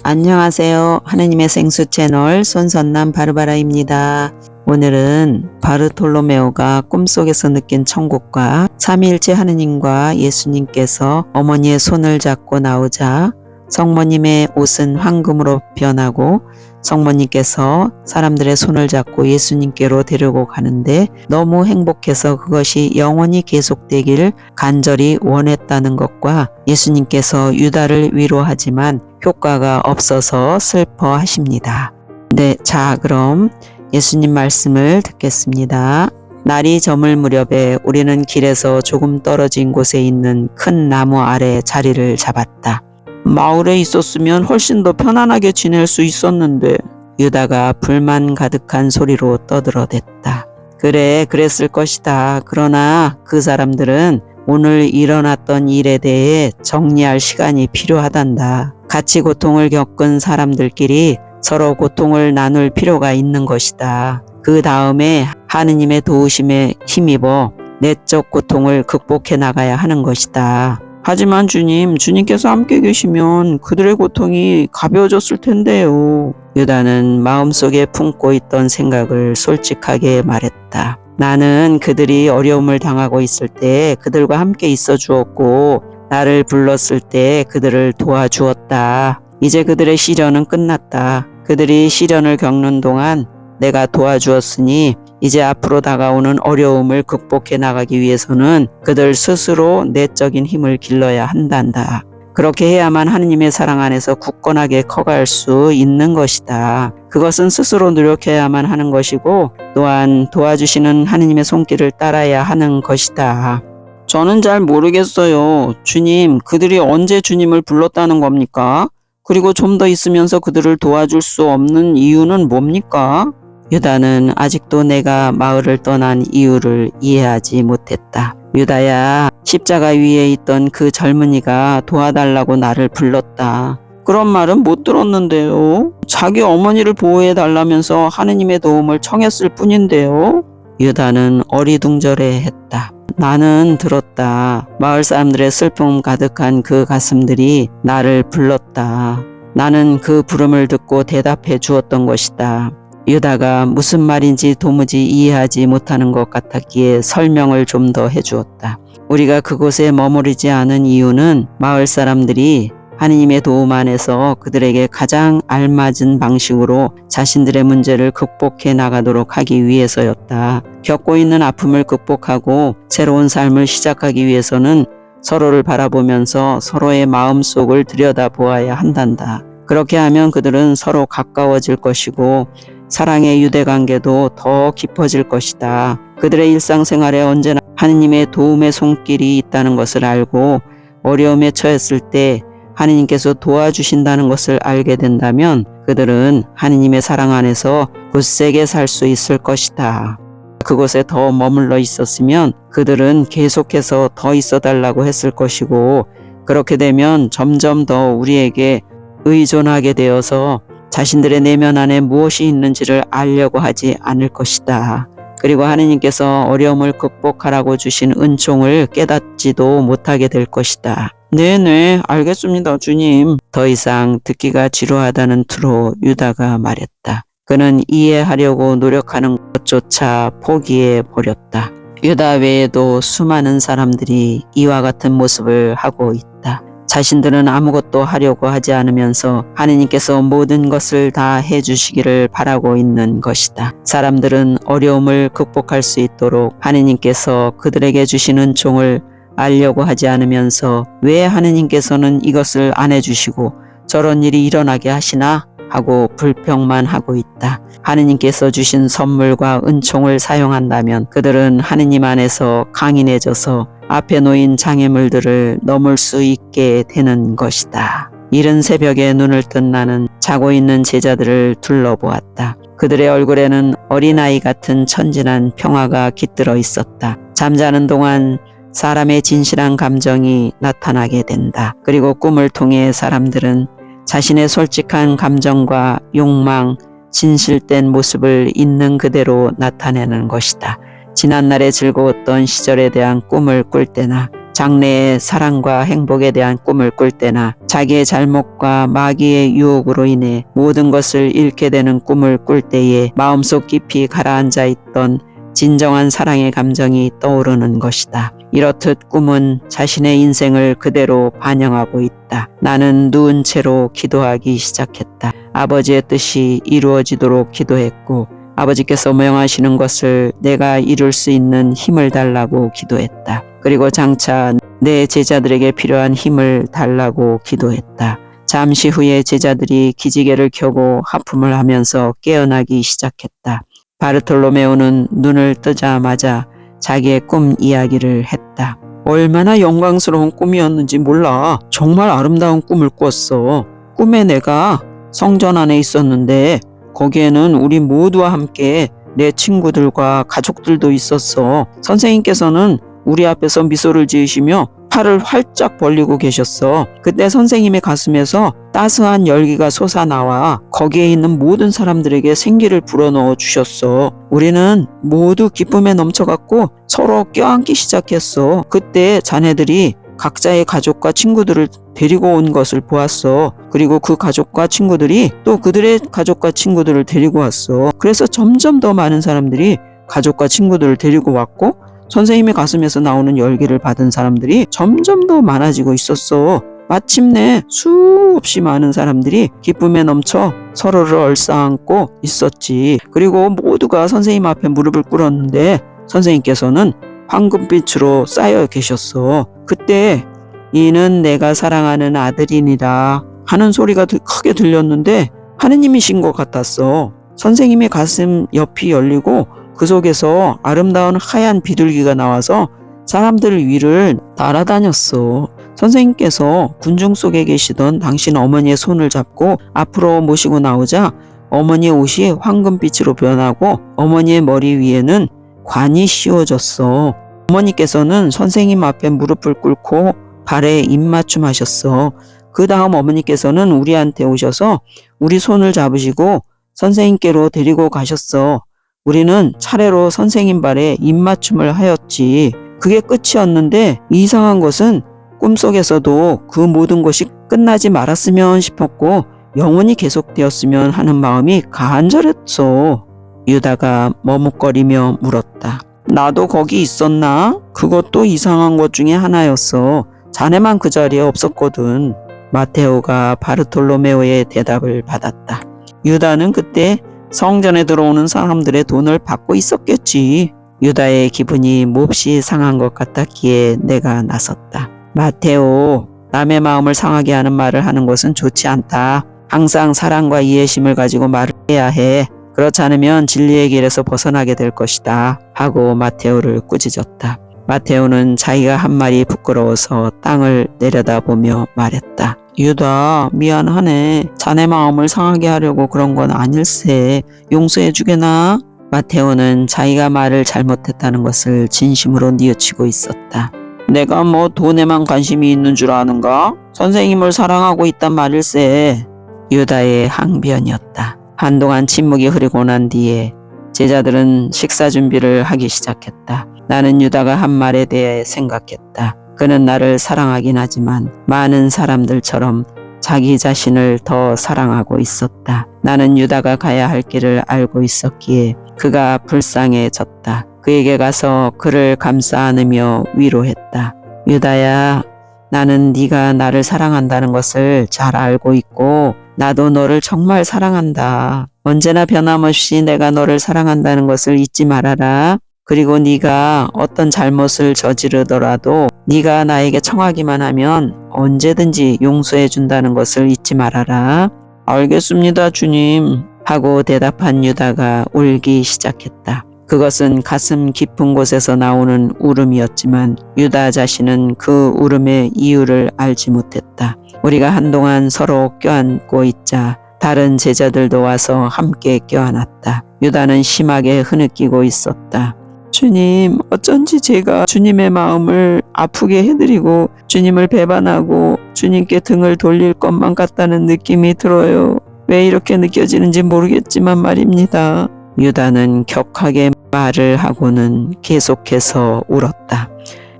안녕하세요. 하느님의 생수 채널 손선남 바르바라입니다. 오늘은 바르톨로메오가 꿈속에서 느낀 천국과 삼위일체 하느님과 예수님께서 어머니의 손을 잡고 나오자 성모님의 옷은 황금으로 변하고 성모님께서 사람들의 손을 잡고 예수님께로 데리고 가는데 너무 행복해서 그것이 영원히 계속되기를 간절히 원했다는 것과 예수님께서 유다를 위로하지만 효과가 없어서 슬퍼하십니다. 네, 자 그럼 예수님 말씀을 듣겠습니다. 날이 저물 무렵에 우리는 길에서 조금 떨어진 곳에 있는 큰 나무 아래 자리를 잡았다. 마을에 있었으면 훨씬 더 편안하게 지낼 수 있었는데 유다가 불만 가득한 소리로 떠들어댔다. 그래, 그랬을 것이다. 그러나 그 사람들은 오늘 일어났던 일에 대해 정리할 시간이 필요하단다. 같이 고통을 겪은 사람들끼리 서로 고통을 나눌 필요가 있는 것이다. 그 다음에 하느님의 도우심에 힘입어 내적 고통을 극복해 나가야 하는 것이다. 하지만 주님께서 함께 계시면 그들의 고통이 가벼워졌을 텐데요. 유다는 마음속에 품고 있던 생각을 솔직하게 말했다. 나는 그들이 어려움을 당하고 있을 때 그들과 함께 있어 주었고 나를 불렀을 때 그들을 도와주었다. 이제 그들의 시련은 끝났다. 그들이 시련을 겪는 동안 내가 도와주었으니 이제 앞으로 다가오는 어려움을 극복해 나가기 위해서는 그들 스스로 내적인 힘을 길러야 한단다. 그렇게 해야만 하느님의 사랑 안에서 굳건하게 커갈 수 있는 것이다. 그것은 스스로 노력해야만 하는 것이고 또한 도와주시는 하느님의 손길을 따라야 하는 것이다. 저는 잘 모르겠어요. 주님, 그들이 언제 주님을 불렀다는 겁니까? 그리고 좀 더 있으면서 그들을 도와줄 수 없는 이유는 뭡니까? 유다는 아직도 내가 마을을 떠난 이유를 이해하지 못했다. 유다야, 십자가 위에 있던 그 젊은이가 도와달라고 나를 불렀다. 그런 말은 못 들었는데요. 자기 어머니를 보호해 달라면서 하느님의 도움을 청했을 뿐인데요. 유다는 어리둥절해 했다. 나는 들었다. 마을 사람들의 슬픔 가득한 그 가슴들이 나를 불렀다. 나는 그 부름을 듣고 대답해 주었던 것이다. 유다가 무슨 말인지 도무지 이해하지 못하는 것 같았기에 설명을 좀 더 해주었다. 우리가 그곳에 머무르지 않은 이유는 마을 사람들이 하느님의 도움 안에서 그들에게 가장 알맞은 방식으로 자신들의 문제를 극복해 나가도록 하기 위해서였다. 겪고 있는 아픔을 극복하고 새로운 삶을 시작하기 위해서는 서로를 바라보면서 서로의 마음속을 들여다보아야 한단다. 그렇게 하면 그들은 서로 가까워질 것이고 사랑의 유대관계도 더 깊어질 것이다. 그들의 일상생활에 언제나 하느님의 도움의 손길이 있다는 것을 알고 어려움에 처했을 때 하느님께서 도와주신다는 것을 알게 된다면 그들은 하느님의 사랑 안에서 굳세게 살 수 있을 것이다. 그곳에 더 머물러 있었으면 그들은 계속해서 더 있어달라고 했을 것이고 그렇게 되면 점점 더 우리에게 의존하게 되어서 자신들의 내면 안에 무엇이 있는지를 알려고 하지 않을 것이다. 그리고 하느님께서 어려움을 극복하라고 주신 은총을 깨닫지도 못하게 될 것이다. 네네, 알겠습니다, 주님. 더 이상 듣기가 지루하다는 투로 유다가 말했다. 그는 이해하려고 노력하는 것조차 포기해 버렸다. 유다 외에도 수많은 사람들이 이와 같은 모습을 하고 있다. 자신들은 아무것도 하려고 하지 않으면서 하느님께서 모든 것을 다 해주시기를 바라고 있는 것이다. 사람들은 어려움을 극복할 수 있도록 하느님께서 그들에게 주신 은총을 알려고 하지 않으면서 왜 하느님께서는 이것을 안 해주시고 저런 일이 일어나게 하시나 하고 불평만 하고 있다. 하느님께서 주신 선물과 은총을 사용한다면 그들은 하느님 안에서 강인해져서 앞에 놓인 장애물들을 넘을 수 있게 되는 것이다. 이른 새벽에 눈을 뜬 나는 자고 있는 제자들을 둘러보았다. 그들의 얼굴에는 어린아이 같은 천진한 평화가 깃들어 있었다. 잠자는 동안 사람의 진실한 감정이 나타나게 된다. 그리고 꿈을 통해 사람들은 자신의 솔직한 감정과 욕망, 진실된 모습을 있는 그대로 나타내는 것이다. 지난날의 즐거웠던 시절에 대한 꿈을 꿀 때나 장래의 사랑과 행복에 대한 꿈을 꿀 때나 자기의 잘못과 마귀의 유혹으로 인해 모든 것을 잃게 되는 꿈을 꿀 때에 마음속 깊이 가라앉아 있던 진정한 사랑의 감정이 떠오르는 것이다. 이렇듯 꿈은 자신의 인생을 그대로 반영하고 있다. 나는 누운 채로 기도하기 시작했다. 아버지의 뜻이 이루어지도록 기도했고 아버지께서 명하시는 것을 내가 이룰 수 있는 힘을 달라고 기도했다. 그리고 장차 내 제자들에게 필요한 힘을 달라고 기도했다. 잠시 후에 제자들이 기지개를 켜고 하품을 하면서 깨어나기 시작했다. 바르톨로메오는 눈을 뜨자마자 자기의 꿈 이야기를 했다. 얼마나 영광스러운 꿈이었는지 몰라. 정말 아름다운 꿈을 꿨어. 꿈에 내가 성전 안에 있었는데 거기에는 우리 모두와 함께 내 친구들과 가족들도 있었어. 선생님께서는 우리 앞에서 미소를 지으시며 팔을 활짝 벌리고 계셨어. 그때 선생님의 가슴에서 따스한 열기가 솟아나와 거기에 있는 모든 사람들에게 생기를 불어넣어 주셨어. 우리는 모두 기쁨에 넘쳐갔고 서로 껴안기 시작했어. 그때 자네들이 각자의 가족과 친구들을 데리고 온 것을 보았어. 그리고 그 가족과 친구들이 또 그들의 가족과 친구들을 데리고 왔어. 그래서 점점 더 많은 사람들이 가족과 친구들을 데리고 왔고 선생님의 가슴에서 나오는 열기를 받은 사람들이 점점 더 많아지고 있었어. 마침내 수없이 많은 사람들이 기쁨에 넘쳐 서로를 얼싸안고 있었지. 그리고 모두가 선생님 앞에 무릎을 꿇었는데 선생님께서는 황금빛으로 쌓여 계셨어. 그때 이는 내가 사랑하는 아들이니라 하는 소리가 크게 들렸는데 하느님이신 것 같았어. 선생님의 가슴 옆이 열리고 그 속에서 아름다운 하얀 비둘기가 나와서 사람들 위를 날아다녔어. 선생님께서 군중 속에 계시던 당신 어머니의 손을 잡고 앞으로 모시고 나오자 어머니의 옷이 황금빛으로 변하고 어머니의 머리 위에는 관이 씌워졌어. 어머니께서는 선생님 앞에 무릎을 꿇고 발에 입맞춤 하셨어. 그 다음 어머니께서는 우리한테 오셔서 우리 손을 잡으시고 선생님께로 데리고 가셨어. 우리는 차례로 선생님 발에 입맞춤을 하였지. 그게 끝이었는데 이상한 것은 꿈속에서도 그 모든 것이 끝나지 말았으면 싶었고 영원히 계속되었으면 하는 마음이 간절했어. 유다가 머뭇거리며 물었다. 나도 거기 있었나? 그것도 이상한 것 중에 하나였어. 자네만 그 자리에 없었거든. 마테오가 바르톨로메오의 대답을 받았다. 유다는 그때 성전에 들어오는 사람들의 돈을 받고 있었겠지. 유다의 기분이 몹시 상한 것 같았기에 내가 나섰다. 마테오, 남의 마음을 상하게 하는 말을 하는 것은 좋지 않다. 항상 사랑과 이해심을 가지고 말을 해야 해. 그렇지 않으면 진리의 길에서 벗어나게 될 것이다. 하고 마테오를 꾸짖었다. 마테오는 자기가 한 말이 부끄러워서 땅을 내려다보며 말했다. 유다, 미안하네. 자네 마음을 상하게 하려고 그런 건 아닐세. 용서해 주게나? 마테오는 자기가 말을 잘못했다는 것을 진심으로 뉘우치고 있었다. 내가 뭐 돈에만 관심이 있는 줄 아는가? 선생님을 사랑하고 있단 말일세. 유다의 항변이었다. 한동안 침묵이 흐르고 난 뒤에 제자들은 식사 준비를 하기 시작했다. 나는 유다가 한 말에 대해 생각했다. 그는 나를 사랑하긴 하지만 많은 사람들처럼 자기 자신을 더 사랑하고 있었다. 나는 유다가 가야 할 길을 알고 있었기에 그가 불쌍해졌다. 그에게 가서 그를 감싸 안으며 위로했다. 유다야, 나는 네가 나를 사랑한다는 것을 잘 알고 있고 나도 너를 정말 사랑한다. 언제나 변함없이 내가 너를 사랑한다는 것을 잊지 말아라. 그리고 네가 어떤 잘못을 저지르더라도 네가 나에게 청하기만 하면 언제든지 용서해 준다는 것을 잊지 말아라. 알겠습니다, 주님. 하고 대답한 유다가 울기 시작했다. 그것은 가슴 깊은 곳에서 나오는 울음이었지만 유다 자신은 그 울음의 이유를 알지 못했다. 우리가 한동안 서로 껴안고 있자 다른 제자들도 와서 함께 껴안았다. 유다는 심하게 흐느끼고 있었다. 주님, 어쩐지 제가 주님의 마음을 아프게 해드리고 주님을 배반하고 주님께 등을 돌릴 것만 같다는 느낌이 들어요. 왜 이렇게 느껴지는지 모르겠지만 말입니다. 유다는 격하게 말을 하고는 계속해서 울었다.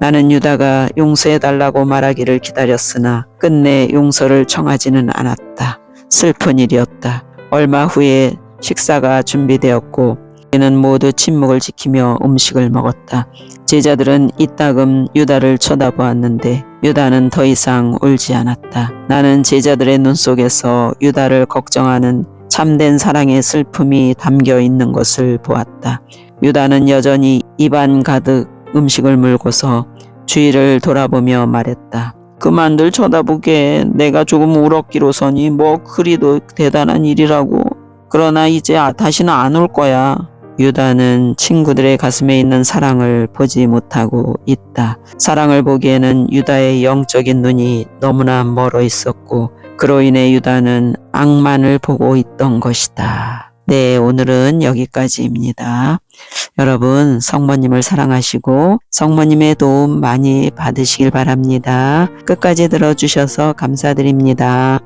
나는 유다가 용서해달라고 말하기를 기다렸으나 끝내 용서를 청하지는 않았다. 슬픈 일이었다. 얼마 후에 식사가 준비되었고 우리는 모두 침묵을 지키며 음식을 먹었다. 제자들은 이따금 유다를 쳐다보았는데 유다는 더 이상 울지 않았다. 나는 제자들의 눈 속에서 유다를 걱정하는 참된 사랑의 슬픔이 담겨 있는 것을 보았다. 유다는 여전히 입안 가득 음식을 물고서 주위를 돌아보며 말했다. 그만들 쳐다보게. 내가 조금 울었기로서니 뭐 그리도 대단한 일이라고. 그러나 이제 다시는 안 울 거야. 유다는 친구들의 가슴에 있는 사랑을 보지 못하고 있다. 사랑을 보기에는 유다의 영적인 눈이 너무나 멀어 있었고 그로 인해 유다는 악만을 보고 있던 것이다. 네, 오늘은 여기까지입니다. 여러분, 성모님을 사랑하시고 성모님의 도움 많이 받으시길 바랍니다. 끝까지 들어주셔서 감사드립니다.